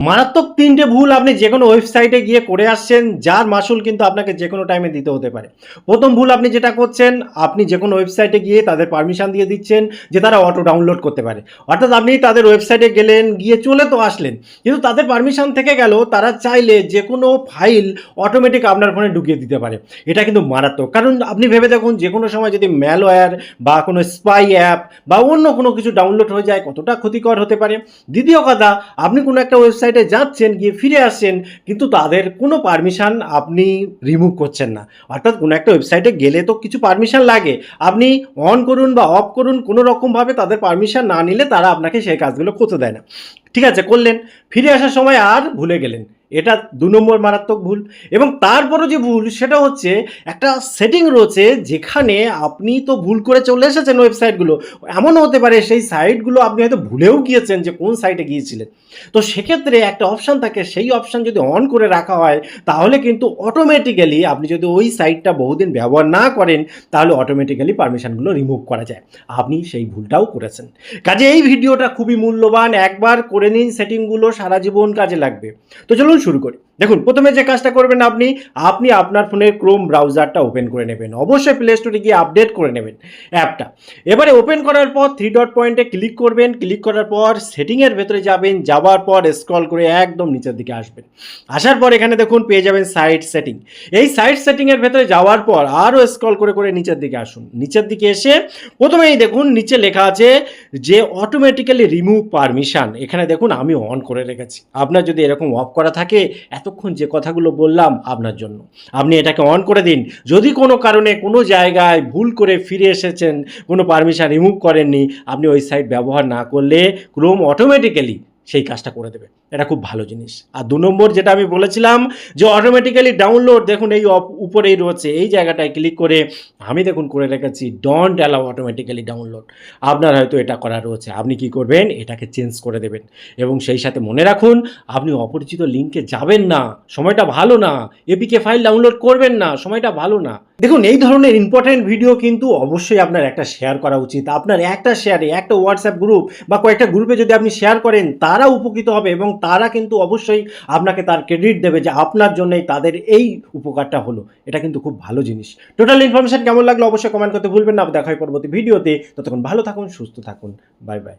মারাত্মক ৩টে ভুল আপনি যেকোনো ওয়েবসাইটে গিয়ে করে আসছেন, যার মাসুল কিন্তু আপনাকে যেকোনো টাইমে দিতে হতে পারে। ১ম ভুল আপনি যেটা করছেন, আপনি যেকোনো ওয়েবসাইটে গিয়ে তাদের পারমিশন দিয়ে দিচ্ছেন যে তারা অটো ডাউনলোড করতে পারে। অর্থাৎ আপনি তাদের ওয়েবসাইটে গেলেন, গিয়ে চলে তো আসলেন। কিন্তু তাদের পারমিশন থেকে গেল, তারা চাইলে যেকোনো ফাইল অটোমেটিক আপনার ফোনে ঢুকিয়ে দিতে পারে। এটা কিন্তু মারাত্মক। কারণ আপনি ভেবে দেখুন যেকোনো সময় যদি ম্যালওয়্যার বা কোনো স্পাই অ্যাপ বা অন্য কোনো কিছু ডাউনলোড হয়ে যায় কতটা ক্ষতিকর হতে পারে। দ্বিতীয় কথা, আপনি কোনো একটা ওয়েবসাইটে যাচ্ছেন, গিয়ে ফিরে আসছেন, কিন্তু তাদের কোনো পারমিশন আপনি রিমুভ করছেন না। অর্থাৎ কোনো একটা ওয়েবসাইটে গেলে তো কিছু পারমিশন লাগে। আপনি অন করুন বা অফ করুন, কোনো রকমভাবে তাদের পারমিশন না নিলে তারা আপনাকে সেই কাজগুলো করতে দেয় না। ঠিক আছে, করলেন, ফিরে আসার সময় আর ভুলে গেলেন। এটা ২ নম্বর মারাত্মক ভুল। এবং তারপরও যে ভুল সেটা হচ্ছে, একটা সেটিং রয়েছে যেখানে আপনি তো ভুল করে চলে এসেছেন ওয়েবসাইটগুলো। এমনও হতে পারে সেই সাইটগুলো আপনি হয়তো ভুলেও গিয়েছেন যে কোন সাইটে গিয়েছিলেন। তো সেক্ষেত্রে একটা অপশান থাকে, সেই অপশান যদি অন করে রাখা হয় তাহলে কিন্তু অটোমেটিক্যালি আপনি যদি ওই সাইটটা বহুদিন ব্যবহার না করেন তাহলে অটোমেটিক্যালি পারমিশনগুলো রিমুভ করা যায়। আপনি সেই ভুলটাও করেছেন। কাজে এই ভিডিওটা খুবই মূল্যবান, একবার করে নিন, সেটিংগুলো সারা জীবন কাজে লাগবে। তো চলুন শুরু করি। দেখুন, প্রথমে যে কাজটা করবেন আপনি আপনি আপনার ফোনের ক্রোম ব্রাউজারটা ওপেন করে নেবেন। অবশ্যই প্লে স্টোরে গিয়ে আপডেট করে নেবেন অ্যাপটা। এবারে ওপেন করার পর 3 ডট পয়েন্টে ক্লিক করবেন। ক্লিক করার পর সেটিংয়ের ভেতরে যাবেন, যাওয়ার পর স্ক্রল করে একদম নিচের দিকে আসবেন। আসার পর এখানে দেখুন পেয়ে যাবেন সাইট সেটিং। এই সাইট সেটিংয়ের ভেতরে যাওয়ার পর আরও স্ক্রল করে করে নিচের দিকে আসুন। নিচের দিকে এসে প্রথমেই দেখুন নিচে লেখা আছে যে অটোমেটিক্যালি রিমুভ পারমিশন। এখানে দেখুন আমি অন করে রেখেছি। আপনার যদি এরকম অফ করা থাকে, এতক্ষণ যে কথাগুলো বললাম আপনার জন্য, আপনি এটাকে অন করে দিন। যদি কোনো কারণে কোনো জায়গায় ভুল করে ফিরে এসেছেন, কোনো পারমিশন রিমুভ করেননি, আপনি ওই সাইট ব্যবহার না করলে ক্রোম অটোমেটিক্যালি সেই কাজটা করে দেবে। এটা খুব ভালো জিনিস। আর ২ নম্বর যেটা আমি বলেছিলাম যে অটোমেটিক্যালি ডাউনলোড, দেখুন এই উপরেই রয়েছে, এই জায়গাটায় ক্লিক করে আমি দেখুন করে রেখেছি ডোন্ট অ্যালাউ অটোমেটিক্যালি ডাউনলোড। আপনার হয়তো এটা করা রয়েছে, আপনি কি করবেন, এটাকে চেঞ্জ করে দেবেন। এবং সেই সাথে মনে রাখুন, আপনি অপরিচিত লিঙ্কে যাবেন না, সময়টা ভালো না। এপিকে ফাইল ডাউনলোড করবেন না, সময়টা ভালো না। দেখুন, এই ধরনের ইম্পর্টেন্ট ভিডিও কিন্তু অবশ্যই আপনার একটা শেয়ার করা উচিত। আপনার একটা শেয়ারে, একটা হোয়াটসঅ্যাপ গ্রুপ বা কয়েকটা গ্রুপে যদি আপনি শেয়ার করেন, তারা উপকৃত হবে এবং তারা কিন্তু অবশ্যই আপনাকে তার ক্রেডিট দেবে যে আপনার জন্যই তাদের এই উপকারটা হলো। এটা কিন্তু খুব ভালো জিনিস। টোটাল ইনফরমেশন কেমন লাগলো অবশ্যই কমেন্ট করতে ভুলবেন না। দেখা হয় পরবর্তী ভিডিওতে। ততক্ষণ ভালো থাকুন, সুস্থ থাকুন। Bye bye.